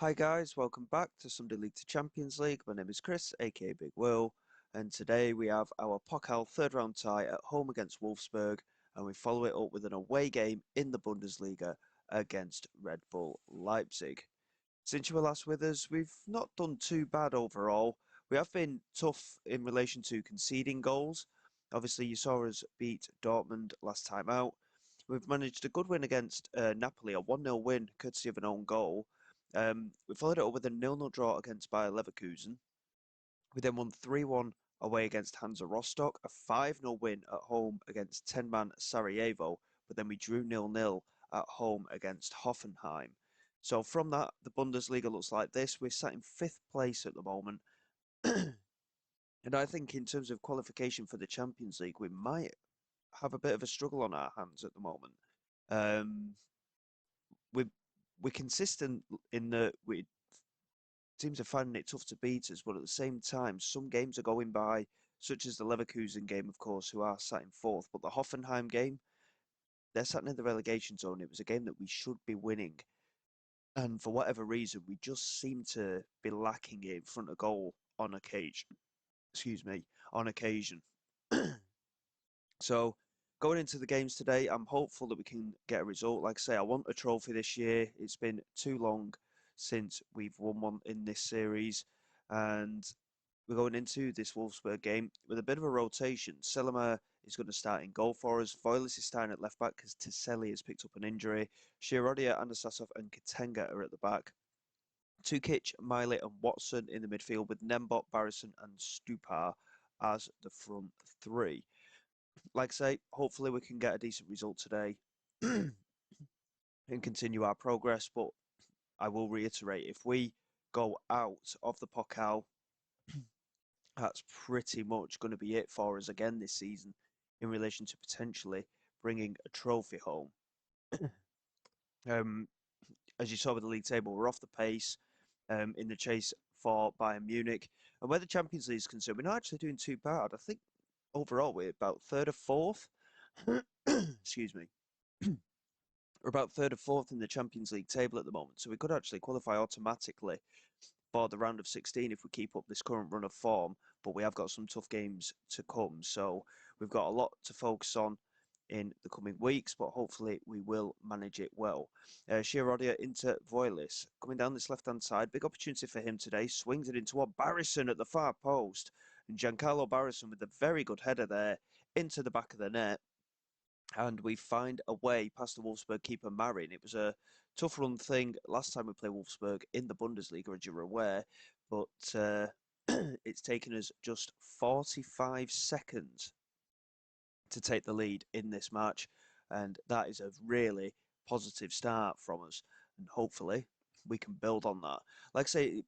Hi guys, welcome back to Sunday League to Champions League. My name is Chris, aka Big Will, and today we have our Pokal third round tie at home against Wolfsburg, and we follow it up with an away game in the Bundesliga against Red Bull Leipzig. Since you were last with us, we've not done too bad overall. We have been tough in relation to conceding goals. Obviously, you saw us beat Dortmund last time out. We've managed a good win against Napoli, a 1-0 win, courtesy of an own goal. We followed it up with a 0-0 draw against Bayer Leverkusen. We then won 3-1 away against Hansa Rostock, a 5-0 win at home against 10-man Sarajevo, but then we drew 0-0 at home against Hoffenheim. So from that, the Bundesliga looks like this. We're sat in fifth place at the moment. And I think in terms of qualification for the Champions League, we might have a bit of a struggle on our hands at the moment. Um, we're, we're consistent in that teams are finding it tough to beat us, but at the same time, some games are going by, such as the Leverkusen game, of course, who are sat in fourth. But the Hoffenheim game, they're sat in the relegation zone. It was a game that we should be winning. And for whatever reason, we just seem to be lacking it in front of goal on occasion. Excuse me, on occasion. So going into the games today, I'm hopeful that we can get a result. Like I say, I want a trophy this year. It's been too long since we've won one in this series. And we're going into this Wolfsburg game with a bit of a rotation. Selema is going to start in goal for us. Voiles is starting at left back because Tiseli has picked up an injury. Shirodia, Anastasov and Katenga are at the back. Tukic, Miley and Watson in the midfield with Nembot, Barrison and Stupar as the front three. Like I say, hopefully we can get a decent result today and continue our progress. But I will reiterate, if we go out of the Pokal, that's pretty much going to be it for us again this season in relation to potentially bringing a trophy home. um, as you saw with the league table, we're off the pace in the chase for Bayern Munich. And where the Champions League is concerned, we're not actually doing too bad. I think overall we're about third or fourth. Excuse me. We're about third or fourth in the Champions League table at the moment, so we could actually qualify automatically for the round of 16 if we keep up this current run of form. But we have got some tough games to come, so we've got a lot to focus on in the coming weeks, but hopefully we will manage it well. Shirodia into Voiles, coming down this left-hand side, big opportunity for him today, swings it into what Barrison at the far post, and Giancarlo Barrison with a very good header there into the back of the net. And we find a way past the Wolfsburg keeper Marin. It was a tough run thing last time we played Wolfsburg in the Bundesliga, as you're aware, but it's taken us just 45 seconds to take the lead in this match, and that is a really positive start from us, and hopefully we can build on that. Like I say,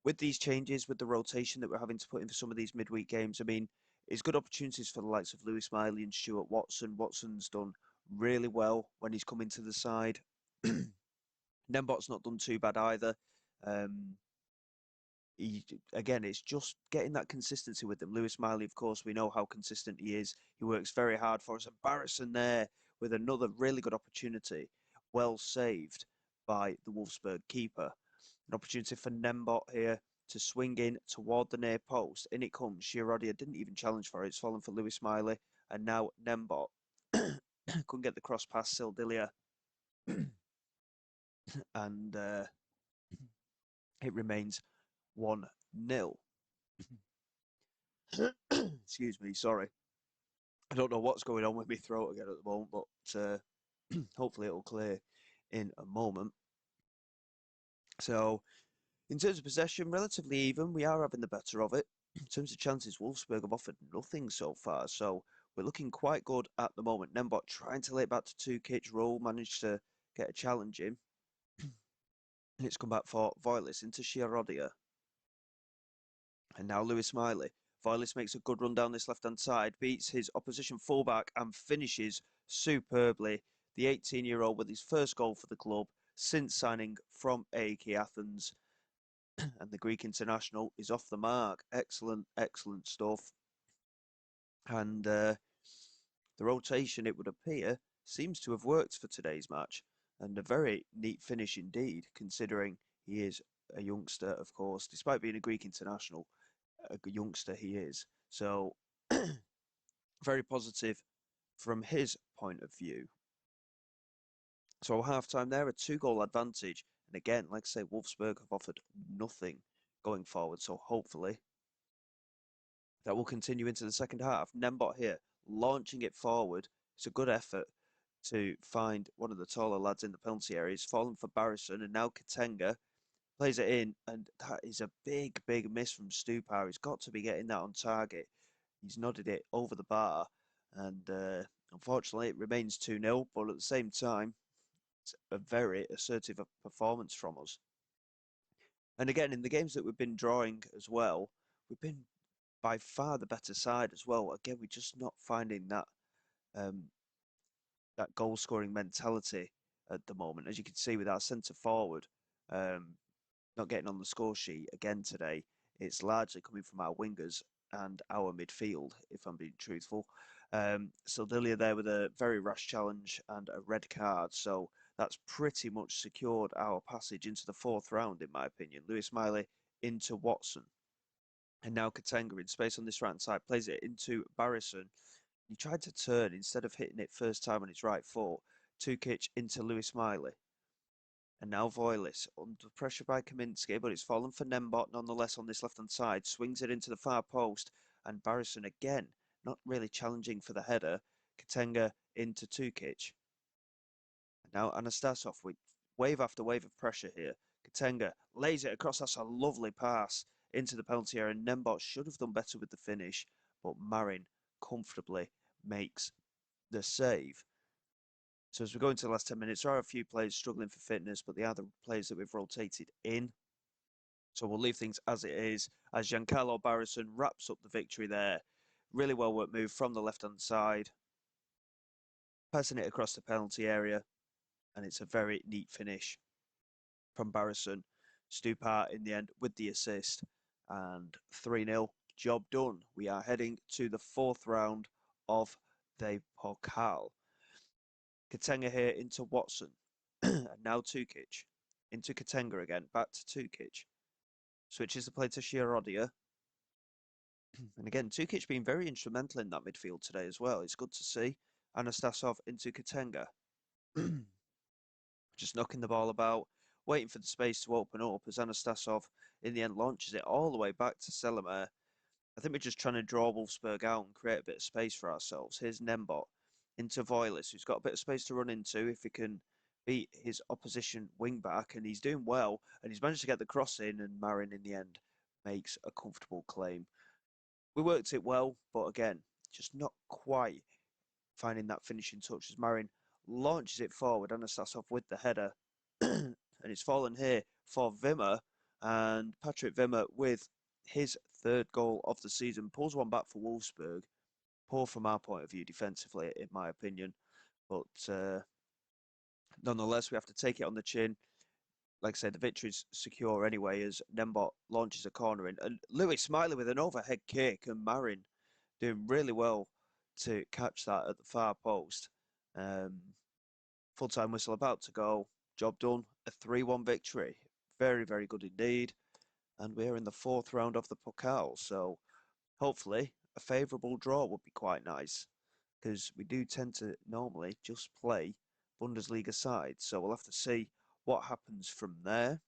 with these changes, with the rotation that we're having to put in for some of these midweek games, I mean, it's good opportunities for the likes of Lewis Miley and Stuart Watson. Watson's done really well when he's come into the side. Nembot's not done too bad either. Um, again, it's just getting that consistency with them. Lewis Miley, of course, we know how consistent he is. He works very hard for us. And Barrison there with another really good opportunity, well saved by the Wolfsburg keeper. An opportunity for Nembot here to swing in toward the near post. In it comes. Shirodia didn't even challenge for it. It's fallen for Lewis Miley. And now Nembot couldn't get the cross past Sildilia. And it remains 1-0. Excuse me, sorry. I don't know what's going on with my throat again at the moment, but hopefully it'll clear in a moment. So, in terms of possession, relatively even. We are having the better of it. In terms of chances, Wolfsburg have offered nothing so far, so we're looking quite good at the moment. Nembot trying to lay it back to Tukic. Roll managed to get a challenge in. And it's come back for Voiles into Shirodia. And now Lewis Miley. Voiles makes a good run down this left-hand side, beats his opposition fullback and finishes superbly. The 18-year-old with his first goal for the club since signing from AEK Athens. And the Greek international is off the mark. Excellent, excellent stuff. And the rotation, it would appear, seems to have worked for today's match. And a very neat finish indeed, considering He is a youngster, of course, despite being a Greek international, a youngster he is. So very positive from his point of view. So half time there, a 2-goal advantage. And again, like I say, Wolfsburg have offered nothing going forward. So hopefully that will continue into the second half. Nembot here, launching it forward. It's a good effort to find one of the taller lads in the penalty area. He's fallen for Barrison, and now Katenga plays it in, and that is a big, big miss from Stupar. He's got to be getting that on target. He's nodded it over the bar, and unfortunately it remains 2-0, but at the same time, it's a very assertive performance from us. And again, in the games that we've been drawing as well, we've been by far the better side as well. Again, we're just not finding um, that goal scoring mentality at the moment. As you can see with our centre forward not getting on the score sheet again today, it's largely coming from our wingers and our midfield, if I'm being truthful. So Lilia there with a very rash challenge and a red card. So that's pretty much secured our passage into the fourth round, in my opinion. Lewis Miley into Watson. And now Katenga in space on this right hand side plays it into Barrison. He tried to turn instead of hitting it first time on his right foot. Tukic into Lewis Miley. And now Voilis under pressure by Kaminsky, but it's fallen for Nembot nonetheless on this left-hand side. Swings it into the far post, and Barrison again, not really challenging for the header. Katenga into Tukic. And now Anastasov with wave after wave of pressure here. Katenga lays it across. That's a lovely pass into the penalty area. And Nembot should have done better with the finish, but Marin comfortably makes the save. So as we go into the last 10 minutes, there are a few players struggling for fitness, but they are the players that we've rotated in. So we'll leave things as it is, as Giancarlo Barrison wraps up the victory there. Really well worked move from the left-hand side. Passing it across the penalty area, and it's a very neat finish from Barrison. Stupar in the end with the assist, and 3-0, job done. We are heading to the fourth round of the Pokal. Katenga here into Watson. And now Tukic. Into Katenga again. Back to Tukic. Switches the play to Shirodia. And again, Tukic being very instrumental in that midfield today as well. It's good to see. Anastasov into Katenga. Just knocking the ball about. Waiting for the space to open up as Anastasov in the end launches it all the way back to Selamer. I think we're just trying to draw Wolfsburg out and create a bit of space for ourselves. Here's Nembot into Voilis, who's got a bit of space to run into if he can beat his opposition wing back, and he's doing well, and he's managed to get the cross in, and Marin in the end makes a comfortable claim. We worked it well, but again, just not quite finding that finishing touch as Marin launches it forward. Anastasov with the header, and it's fallen here for Wimmer, and Patrick Wimmer with his third goal of the season pulls one back for Wolfsburg. Poor from our point of view defensively, in my opinion, but nonetheless, we have to take it on the chin. Like I said, the victory's secure anyway as Nembot launches a corner in. And Lewis Smiley with an overhead kick, and Marin doing really well to catch that at the far post. Full-time whistle about to go. Job done. A 3-1 victory. Very, very good indeed. And we're in the fourth round of the Pokal. So hopefully a favourable draw would be quite nice, because we do tend to normally just play Bundesliga sides. So we'll have to see what happens from there.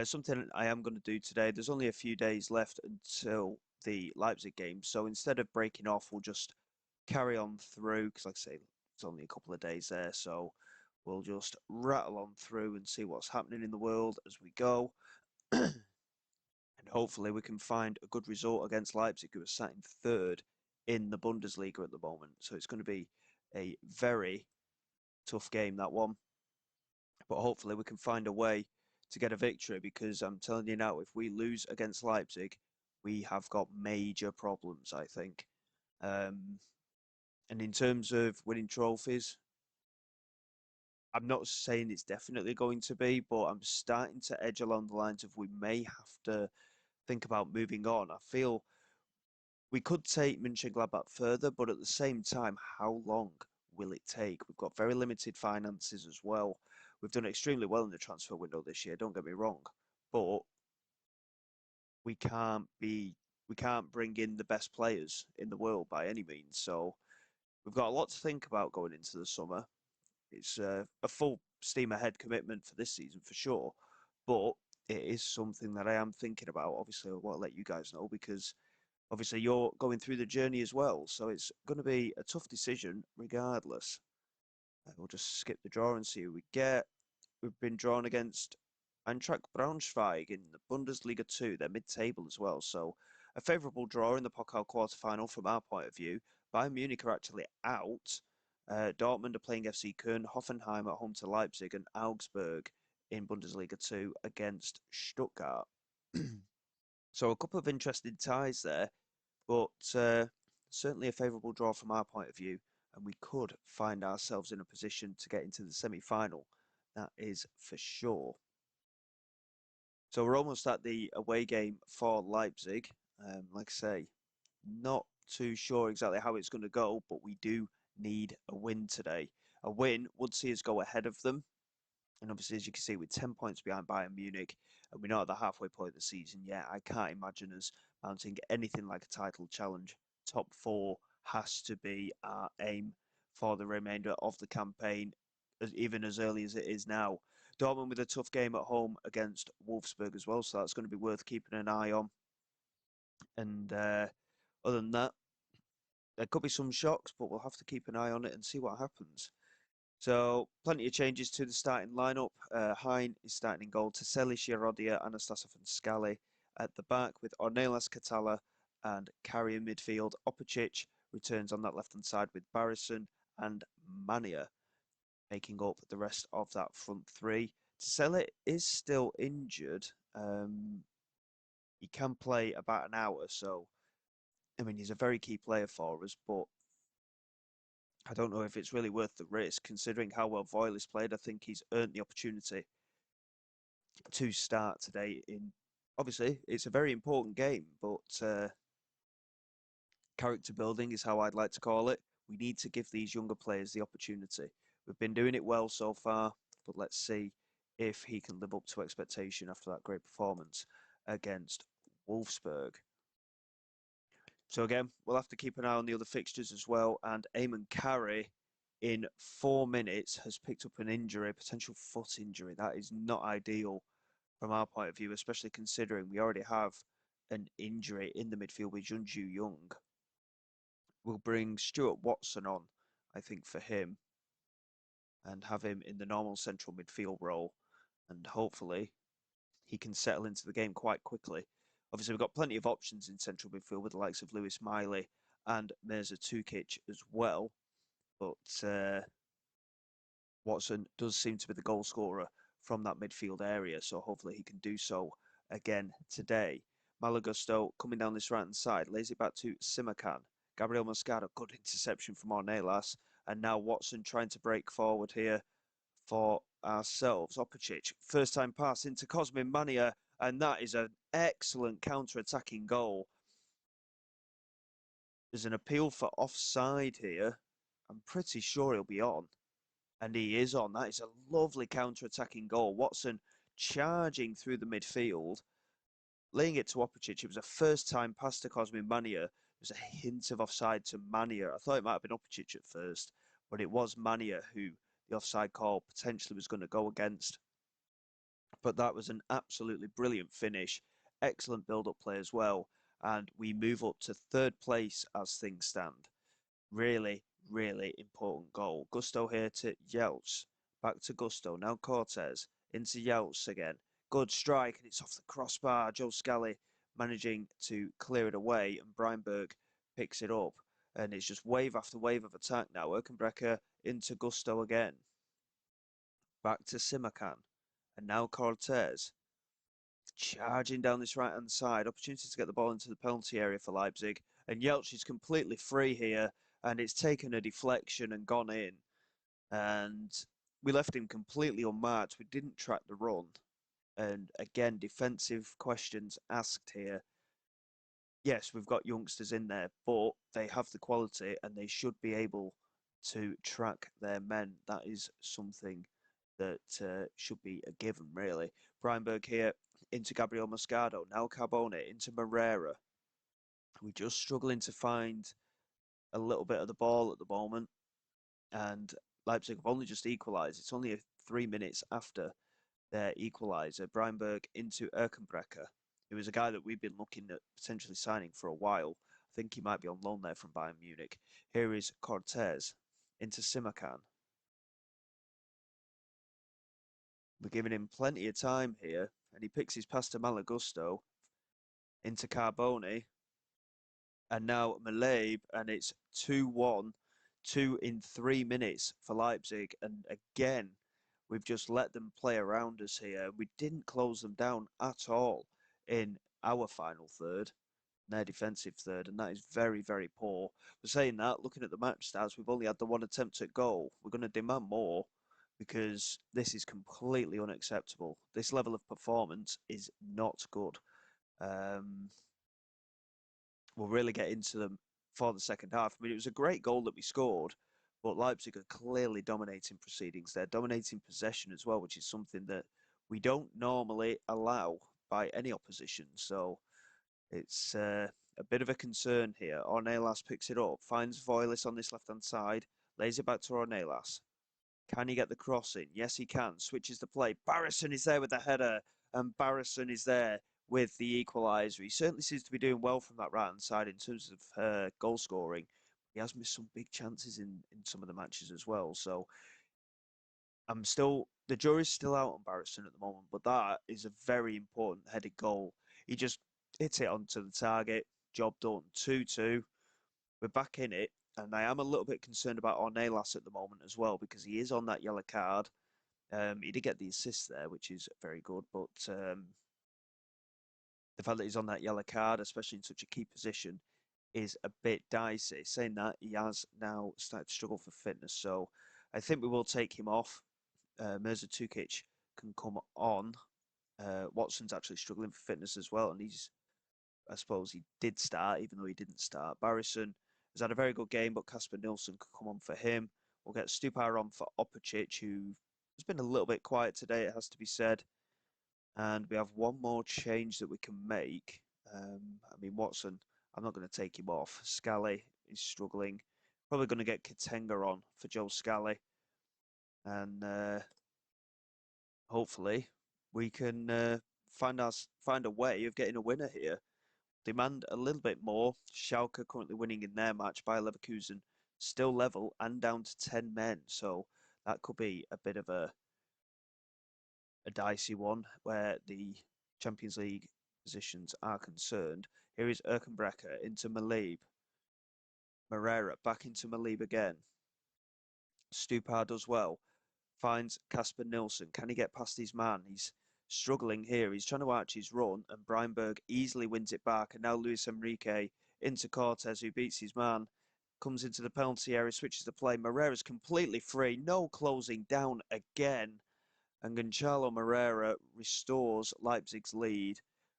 Something I am going to do today, there's only a few days left until the Leipzig game. So instead of breaking off, we'll just carry on through, because like I say, it's only a couple of days there. So we'll just rattle on through and see what's happening in the world as we go. And hopefully we can find a good result against Leipzig, who are sat in third in the Bundesliga at the moment. So it's going to be a very tough game, that one. But hopefully we can find a way to get a victory, because I'm telling you now, if we lose against Leipzig, we have got major problems, I think. And in terms of winning trophies, I'm not saying it's definitely going to be, but I'm starting to edge along the lines of we may have to think about moving on. I feel we could take Mönchengladbach further, but at the same time, how long will it take? We've got very limited finances as well. we've done extremely well in the transfer window this year, don't get me wrong, but we can't be we can't bring in the best players in the world by any means. So we've got a lot to think about going into the summer. It's a full steam ahead commitment for this season for sure, but it is something that I am thinking about. Obviously, I want to let you guys know because obviously you're going through the journey as well. So it's going to be a tough decision regardless. We'll just skip the draw and see who we get. We've been drawn against Eintracht Braunschweig in the Bundesliga 2. They're mid-table as well, so a favourable draw in the Pokal quarter-final from our point of view. Bayern Munich are actually out. Dortmund are playing FC Köln, Hoffenheim at home to Leipzig, and Augsburg in Bundesliga 2 against Stuttgart. So a couple of interesting ties there, but certainly a favourable draw from our point of view, and we could find ourselves in a position to get into the semi-final. That is for sure. So we're almost at the away game for Leipzig. Like I say, not too sure exactly how it's going to go, but we do need a win today. A win would see us go ahead of them. And obviously, as you can see, we're 10 points behind Bayern Munich, and we're not at the halfway point of the season yet. I can't imagine us mounting anything like a title challenge. Top four has to be our aim for the remainder of the campaign, even as early as it is now. Dortmund with a tough game at home against Wolfsburg as well, so that's going to be worth keeping an eye on. And other than that, there could be some shocks, but we'll have to keep an eye on it and see what happens. So, plenty of changes to the starting lineup. Hein is starting in goal. Taselli, Shirodia, Anastasov and Scally at the back with Ornelas, Catala and Carey in midfield. Opacic returns on that left-hand side with Barrison and Mania making up the rest of that front three. Taselli is still injured. He can play about an hour, so I mean he's a very key player for us, but I don't know if it's really worth the risk, considering how well Voiles played. I think he's earned the opportunity to start today. Obviously, it's a very important game, but character building is how I'd like to call it. We need to give these younger players the opportunity. We've been doing it well so far, but let's see if he can live up to expectation after that great performance against Wolfsburg. So again, we'll have to keep an eye on the other fixtures as well. And Eamon Carey, in 4 minutes, has picked up an injury, a potential foot injury. That is not ideal from our point of view, especially considering we already have an injury in the midfield with Junju Young. We'll bring Stuart Watson on, I think, for him, and have him in the normal central midfield role. And hopefully he can settle into the game quite quickly. Obviously, we've got plenty of options in central midfield with the likes of Lewis Miley and Mirza Tukic as well. But Watson does seem to be the goal scorer from that midfield area, so hopefully he can do so again today. Malagusto coming down this right-hand side, lays it back to Simakan. Gabriel Moscada, good interception from Ornelas. And now Watson trying to break forward here for ourselves. Opacic, first time pass into Cosmin Mania, and that is an excellent counter-attacking goal. There's an appeal for offside here. I'm pretty sure he'll be on. And he is on. That is a lovely counter-attacking goal. Watson charging through the midfield, laying it to Opacic. It was a first-time pass to Cosmin Mania. There's a hint of offside to Mania. I thought it might have been Opacic at first, but it was Mania who the offside call potentially was going to go against. But that was an absolutely brilliant finish. Excellent build-up play as well. And we move up to third place as things stand. Really, really important goal. Gusto here to Yelts. Back to Gusto. Now Cortez. Into Yelts again. Good strike, and it's off the crossbar. Joe Scally managing to clear it away, and Breinberg picks it up. And it's just wave after wave of attack now. Erkenbrecher into Gusto again. Back to Simakan. And now Cortez. Charging down this right-hand side. Opportunity to get the ball into the penalty area for Leipzig. And Yelch is completely free here. And it's taken a deflection and gone in. And we left him completely unmarked. We didn't track the run. And again, defensive questions asked here. Yes, we've got youngsters in there, but they have the quality and they should be able to track their men. That is something that should be a given, really. Breinberg here into Gabriel Moscardo. Now Carbone into Moreira. We're just struggling to find a little bit of the ball at the moment. And Leipzig have only just equalised. It's only 3 minutes after their equaliser. Breinberg into Erkenbrecher, who is a guy that we've been looking at potentially signing for a while. I think he might be on loan there from Bayern Munich. Here is Cortez into Simakan. We're giving him plenty of time here, and he picks his pass to Malagusto into Carbone, and now Maleb, and it's 2-1, 2 in 3 minutes for Leipzig. And again, we've just let them play around us here. We didn't close them down at all in our final third, their defensive third, and that is very, very poor. We're saying that, looking at the match stats, we've only had the one attempt at goal. We're going to demand more because this is completely unacceptable. This level of performance is not good. We'll really get into them for the second half. I mean, it was a great goal that we scored, but Leipzig are clearly dominating proceedings. They're dominating possession as well, which is something that we don't normally allow by any opposition. So it's a bit of a concern here. Ornelas picks it up, finds Voilis on this left-hand side, lays it back to Ornelas. Can he get the cross in? Yes, he can. Switches the play. Barrison is there with the header, and Barrison is there with the equaliser. He certainly seems to be doing well from that right-hand side in terms of goal scoring. He has missed some big chances in some of the matches as well. So the jury's still out on Barrison at the moment, but that is a very important headed goal. He just hits it onto the target. Job done. 2-2. We're back in it. And I am a little bit concerned about Ornelas at the moment as well, because he is on that yellow card. He did get the assist there, which is very good. But the fact that he's on that yellow card, especially in such a key position, is a bit dicey. Saying that, he has now started to struggle for fitness. So I think we will take him off. Mirza Tukic can come on. Watson's actually struggling for fitness as well. And I suppose he did start, even though he didn't start. Barrison has had a very good game, but Kasper Nilsson could come on for him. We'll get Stupar on for Opacic, who has been a little bit quiet today, it has to be said. And we have one more change that we can make. I mean, Watson, I'm not going to take him off. Scally is struggling. Probably going to get Katenga on for Joe Scally. And hopefully we can find a way of getting a winner here. Demand a little bit more. Schalke currently winning in their match by Leverkusen, still level and down to 10 men. So that could be a bit of a dicey one where the Champions League positions are concerned. Here is Erkenbrecher into Malib. Moreira back into Malib again. Stupar does well. Finds Kasper Nilsson. Can he get past his man? He's struggling here. He's trying to arch his run, and Breinberg easily wins it back. And now Luis Enrique into Cortez, who beats his man. Comes into the penalty area, switches the play. Moreira's completely free. No closing down again. And Gonçalo Moreira restores Leipzig's lead.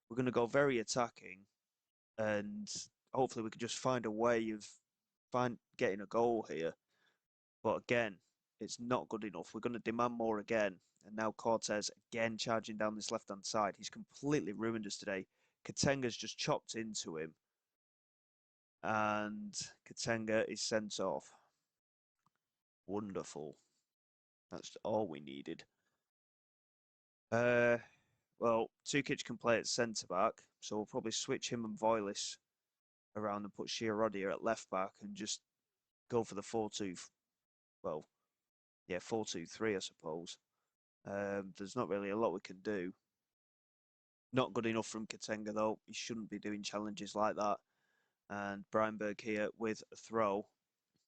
We're going to go very attacking. And hopefully we can just find a way of getting a goal here. But again, it's not good enough. We're going to demand more again. And now Cortez again charging down this left-hand side. He's completely ruined us today. Katenga's just chopped into him. And Katenga is sent off. Wonderful. That's all we needed. Well, Tukic can play at centre-back. So we'll probably switch him and Voilis around and put Chiarodia at left-back and just go for the 4-2. Well, yeah, 4-2-3, I suppose. There's not really a lot we can do. Not good enough from Katenga, though. He shouldn't be doing challenges like that. And Breinberg here with a throw.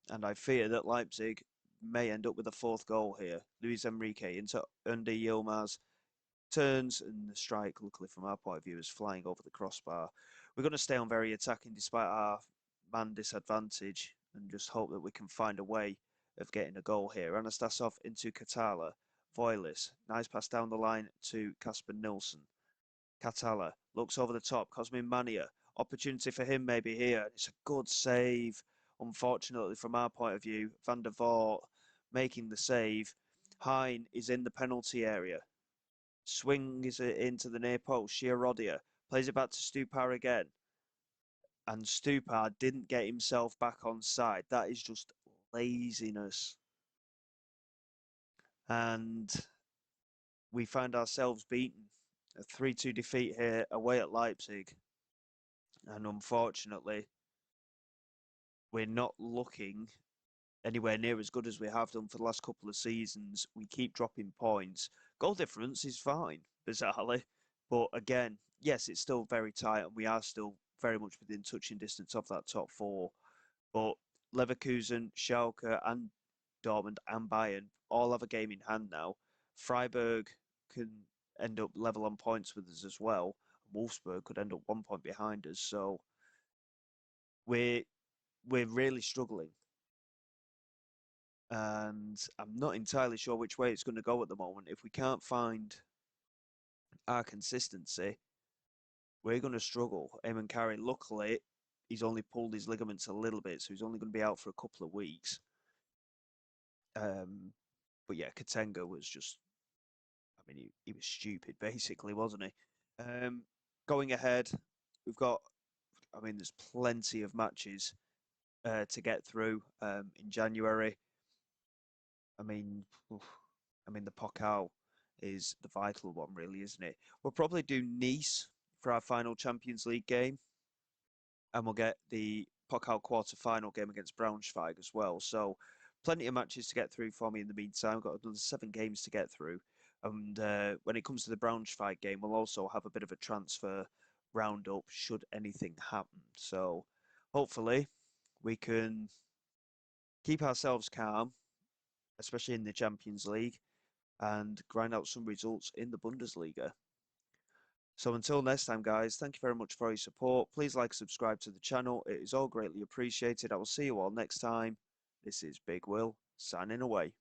And I fear that Leipzig may end up with a fourth goal here. Luis Enrique into Under Yilmaz. Turns, and the strike, luckily from our point of view, is flying over the crossbar. We're going to stay on very attacking despite our man disadvantage and just hope that we can find a way of getting a goal here. Anastasov into Katala. Voilis. Nice pass down the line to Kasper Nilsson. Katala looks over the top. Cosmin Mania. Opportunity for him maybe here. It's a good save. Unfortunately, from our point of view, Van der Voort making the save. Hein is in the penalty area. Swing is into the near post. Shiarodia plays it back to Stupar again. And Stupar didn't get himself back on side. That is just laziness. And we find ourselves beaten. A 3-2 defeat here away at Leipzig. And unfortunately, we're not looking anywhere near as good as we have done for the last couple of seasons. We keep dropping points. Goal difference is fine, bizarrely. But again, yes, it's still very tight and we are still very much within touching distance of that top four. But Leverkusen, Schalke and Dortmund and Bayern all have a game in hand now. Freiburg can end up level on points with us as well. Wolfsburg could end up 1 point behind us. So we're really struggling. And I'm not entirely sure which way it's going to go at the moment. If we can't find our consistency, we're going to struggle. Eamon Carey, luckily, he's only pulled his ligaments a little bit, so he's only going to be out for a couple of weeks. But yeah, Katenga was just, I mean, he was stupid, basically, wasn't he? Going ahead, we've got, I mean, there's plenty of matches to get through in January. I mean, the Pokal is the vital one, really, isn't it? We'll probably do Nice for our final Champions League game, and we'll get the Pokal quarter-final game against Braunschweig as well. So, plenty of matches to get through for me in the meantime. I've got another 7 games to get through. And when it comes to the Braunschweig game, we'll also have a bit of a transfer roundup should anything happen. So, hopefully, we can keep ourselves calm, especially in the Champions League, and grind out some results in the Bundesliga. So until next time, guys, thank you very much for your support. Please like, subscribe to the channel. It is all greatly appreciated. I will see you all next time. This is Big Will, signing away.